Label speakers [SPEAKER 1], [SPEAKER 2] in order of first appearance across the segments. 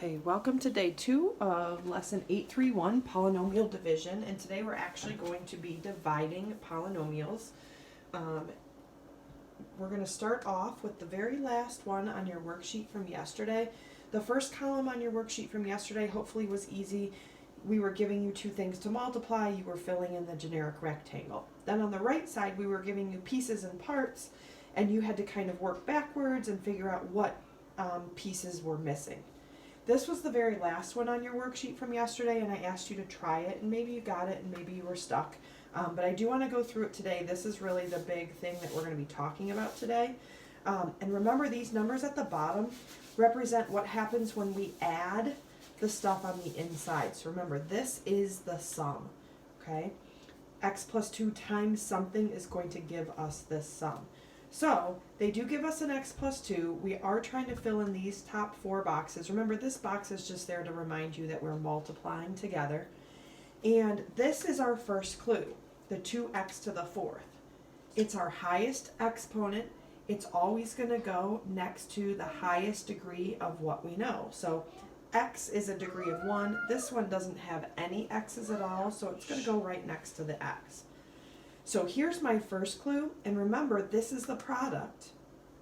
[SPEAKER 1] Okay, welcome to day 2 of lesson 831, polynomial division, and today we're actually going to be dividing polynomials. We're going to start off with the very last one on your worksheet from yesterday. The first column on your worksheet from yesterday hopefully was easy. We were giving you two things to multiply, you were filling in the generic rectangle. Then on the right side we were giving you pieces and parts, and you had to kind of work backwards and figure out what pieces were missing. This was the very last one on your worksheet from yesterday, and I asked you to try it, and maybe you got it, and maybe you were stuck. But I do want to go through it today. This is really the big thing that we're going to be talking about today. And remember, these numbers at the bottom represent what happens when we add the stuff on the inside. So remember, this is the sum, okay? X plus 2 times something is going to give us this sum. So they do give us an x plus 2. We are trying to fill in these top 4 boxes. Remember, this box is just there to remind you that we're multiplying together. And this is our first clue, the 2x to the 4th. It's our highest exponent. It's always going to go next to the highest degree of what we know. So x is a degree of 1. This one doesn't have any x's at all, so it's going to go right next to the x. So here's my first clue, and remember, this is the product,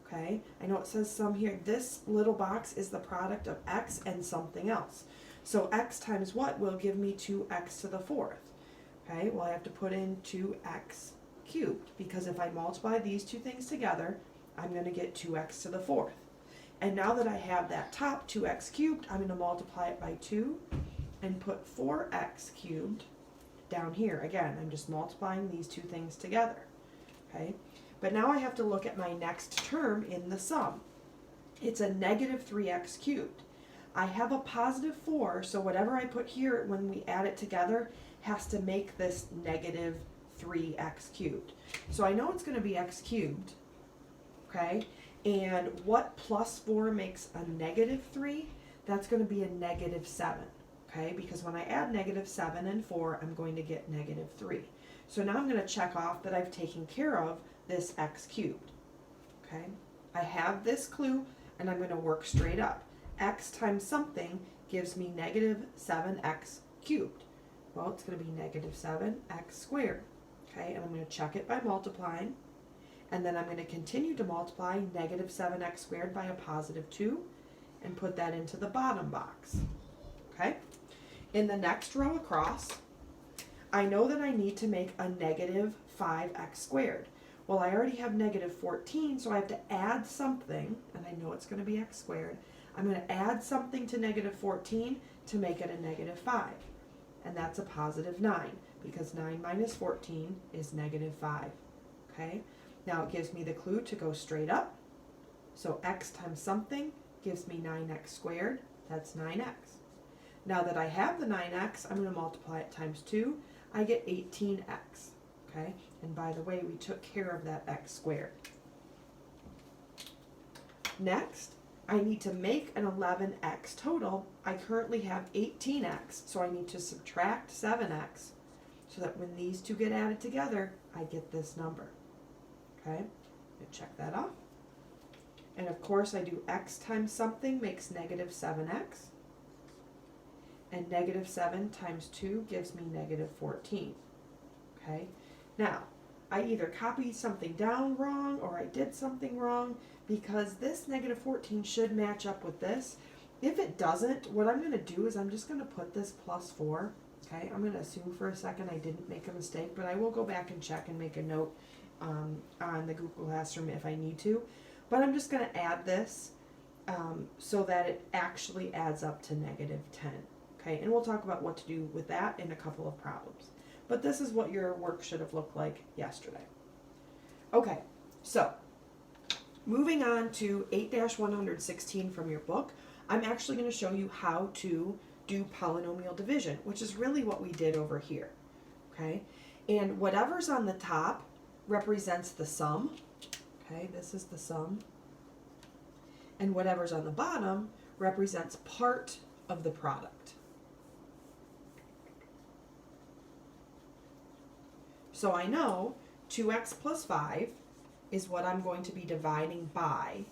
[SPEAKER 1] okay? I know it says sum here. This little box is the product of x and something else. So x times what will give me 2x to the 4th, okay? Well, I have to put in 2x cubed, because if I multiply these two things together, I'm going to get 2x to the 4th. And now that I have that top 2x cubed, I'm going to multiply it by 2 and put 4x cubed down here. Again, I'm just multiplying these two things together, okay? But now I have to look at my next term in the sum. It's a negative 3x cubed. I have a positive 4, so whatever I put here when we add it together has to make this negative 3x cubed. So I know it's going to be x cubed, okay? And what plus 4 makes a negative 3? That's going to be a negative 7. Okay, because when I add negative 7 and 4, I'm going to get negative 3. So now I'm going to check off that I've taken care of this x cubed. Okay, I have this clue, and I'm going to work straight up. X times something gives me negative 7x cubed. Well, it's going to be negative 7x squared. Okay, and I'm going to check it by multiplying. And then I'm going to continue to multiply negative 7x squared by a positive 2 and put that into the bottom box. Okay? In the next row across, I know that I need to make a negative 5x squared. Well, I already have negative 14, so I have to add something, and I know it's going to be x squared. I'm going to add something to negative 14 to make it a negative 5. And that's a positive 9, because 9 minus 14 is negative 5. Okay? Now it gives me the clue to go straight up. So x times something gives me 9x squared. That's 9x. Now that I have the 9x, I'm going to multiply it times 2. I get 18x, okay? And by the way, we took care of that x squared. Next, I need to make an 11x total. I currently have 18x, so I need to subtract 7x so that when these two get added together, I get this number, okay? I'm going to check that off. And of course, I do x times something makes negative 7x. And negative 7 times 2 gives me negative 14, okay? Now, I either copied something down wrong or I did something wrong, because this negative 14 should match up with this. If it doesn't, what I'm going to do is I'm just going to put this plus 4, okay? I'm going to assume for a second I didn't make a mistake, but I will go back and check and make a note on the Google Classroom if I need to. But I'm just going to add this so that it actually adds up to negative 10. Okay, and we'll talk about what to do with that in a couple of problems. But this is what your work should have looked like yesterday. Okay, so moving on to 8-116 from your book, I'm actually going to show you how to do polynomial division, which is really what we did over here. Okay, and whatever's on the top represents the sum. Okay, this is the sum. And whatever's on the bottom represents part of the product. So I know 2x plus 5 is what I'm going to be dividing by.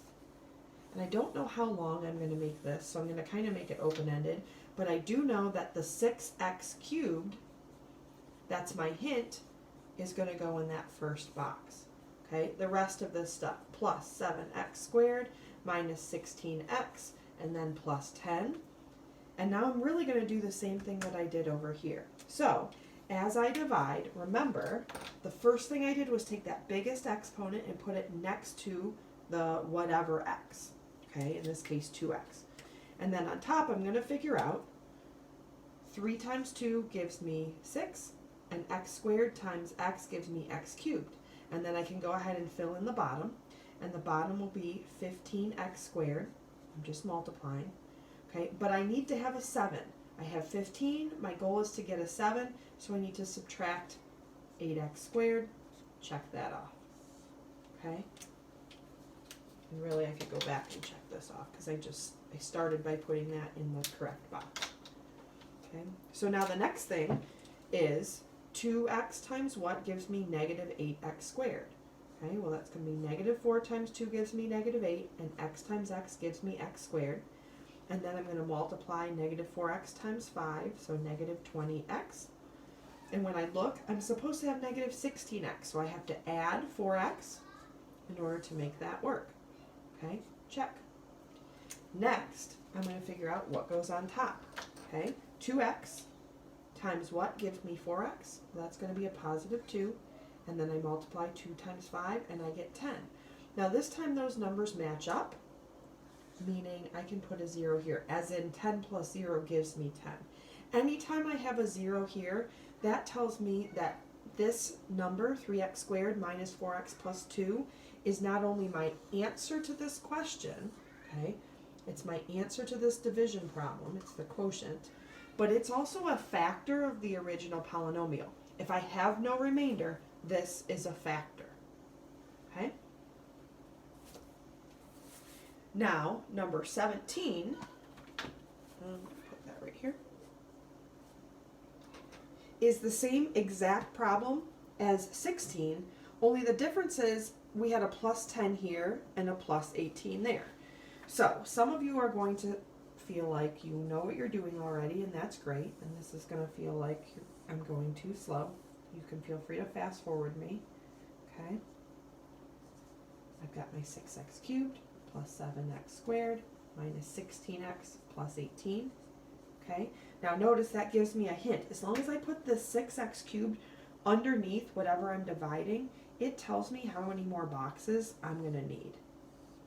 [SPEAKER 1] And I don't know how long I'm going to make this, so I'm going to kind of make it open-ended. But I do know that the 6x cubed, that's my hint, is going to go in that first box. Okay, the rest of this stuff, plus 7x squared minus 16x, and then plus 10. And now I'm really going to do the same thing that I did over here. So, as I divide, remember, the first thing I did was take that biggest exponent and put it next to the whatever x. Okay, in this case 2x. And then on top I'm going to figure out 3 times 2 gives me 6, and x squared times x gives me x cubed. And then I can go ahead and fill in the bottom, and the bottom will be 15x squared. I'm just multiplying. Okay, but I need to have a 7. I have 15, my goal is to get a 7, so I need to subtract 8x squared, check that off. Okay? And really I could go back and check this off because I started by putting that in the correct box. Okay, so now the next thing is 2x times what gives me negative 8x squared. Okay, well that's going to be negative 4 times 2 gives me negative 8, and x times x gives me x squared. And then I'm going to multiply negative 4x times 5, so negative 20x. And when I look, I'm supposed to have negative 16x, so I have to add 4x in order to make that work. Okay, check. Next, I'm going to figure out what goes on top. Okay, 2x times what gives me 4x? Well, that's going to be a positive 2. And then I multiply 2 times 5, and I get 10. Now this time those numbers match up, meaning I can put a 0 here, as in 10 plus 0 gives me 10. Anytime I have a 0 here, that tells me that this number, 3x squared minus 4x plus 2, is not only my answer to this question, okay, it's my answer to this division problem, it's the quotient, but it's also a factor of the original polynomial. If I have no remainder, this is a factor, okay? Now, number 17, put that right here, is the same exact problem as 16, only the difference is we had a plus 10 here and a plus 18 there. So, some of you are going to feel like you know what you're doing already, and that's great, and this is going to feel like I'm going too slow. You can feel free to fast forward me, okay? I've got my 6x cubed plus 7x squared minus 16x plus 18. Okay, now notice that gives me a hint. As long as I put the 6x cubed underneath whatever I'm dividing, it tells me how many more boxes I'm going to need.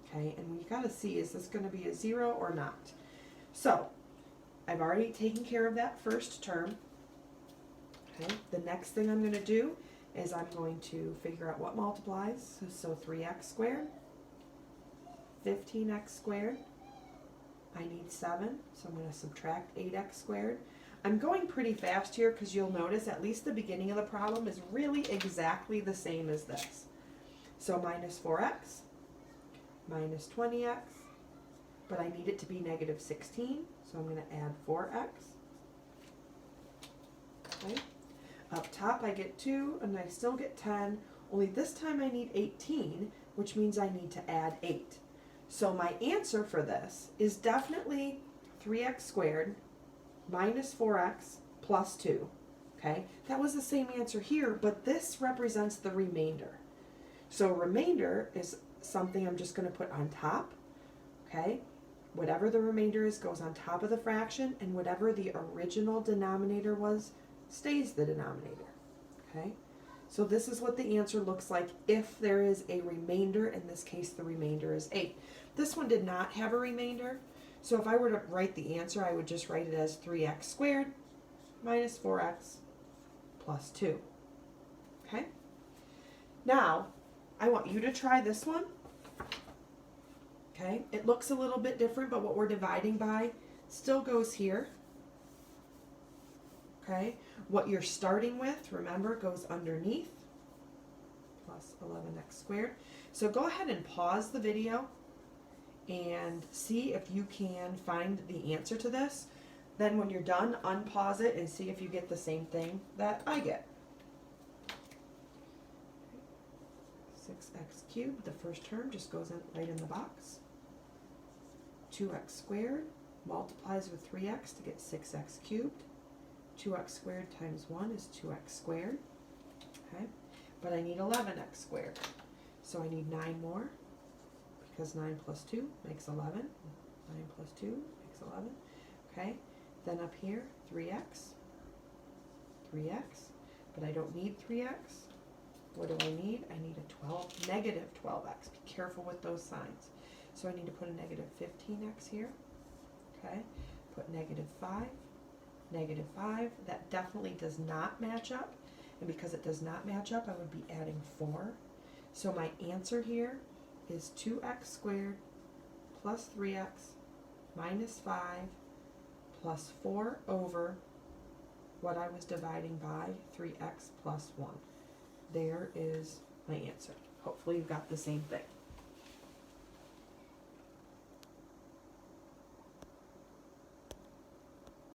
[SPEAKER 1] Okay, and we got to see, is this going to be a 0 or not? So, I've already taken care of that first term. Okay, the next thing I'm going to do is I'm going to figure out what multiplies. So 3x squared. 15x squared, I need 7, so I'm going to subtract 8x squared. I'm going pretty fast here because you'll notice at least the beginning of the problem is really exactly the same as this. So minus 4x, minus 20x, but I need it to be negative 16, so I'm going to add 4x. Okay. Up top I get 2, and I still get 10, only this time I need 18, which means I need to add 8. So my answer for this is definitely 3x squared minus 4x plus 2. Okay, that was the same answer here, but this represents the remainder. So remainder is something I'm just going to put on top. Okay, whatever the remainder is goes on top of the fraction, and whatever the original denominator was stays the denominator. Okay, so this is what the answer looks like if there is a remainder. In this case, the remainder is 8. This one did not have a remainder, so if I were to write the answer, I would just write it as 3x squared minus 4x plus 2. Okay? Now, I want you to try this one. Okay? It looks a little bit different, but what we're dividing by still goes here. Okay? What you're starting with, remember, goes underneath, plus 11x squared. So go ahead and pause the video and see if you can find the answer to this. Then when you're done, unpause it and see if you get the same thing that I get. 6x cubed, the first term just goes in right in the box. 2x squared multiplies with 3x to get 6x cubed. 2x squared times 1 is 2x squared. Okay, but I need 11x squared. So I need 9 more, because 9 plus 2 makes 11. 9 plus 2 makes 11. Okay, then up here, 3x, but I don't need 3x. What do I need? I need a negative 12x. Be careful with those signs. So I need to put a negative 15x here. Okay, put negative 5, negative 5. That definitely does not match up. And because it does not match up, I would be adding 4. So my answer here is 2x squared plus 3x minus 5 plus 4 over what I was dividing by, 3x plus 1. There is my answer. Hopefully you've got the same thing.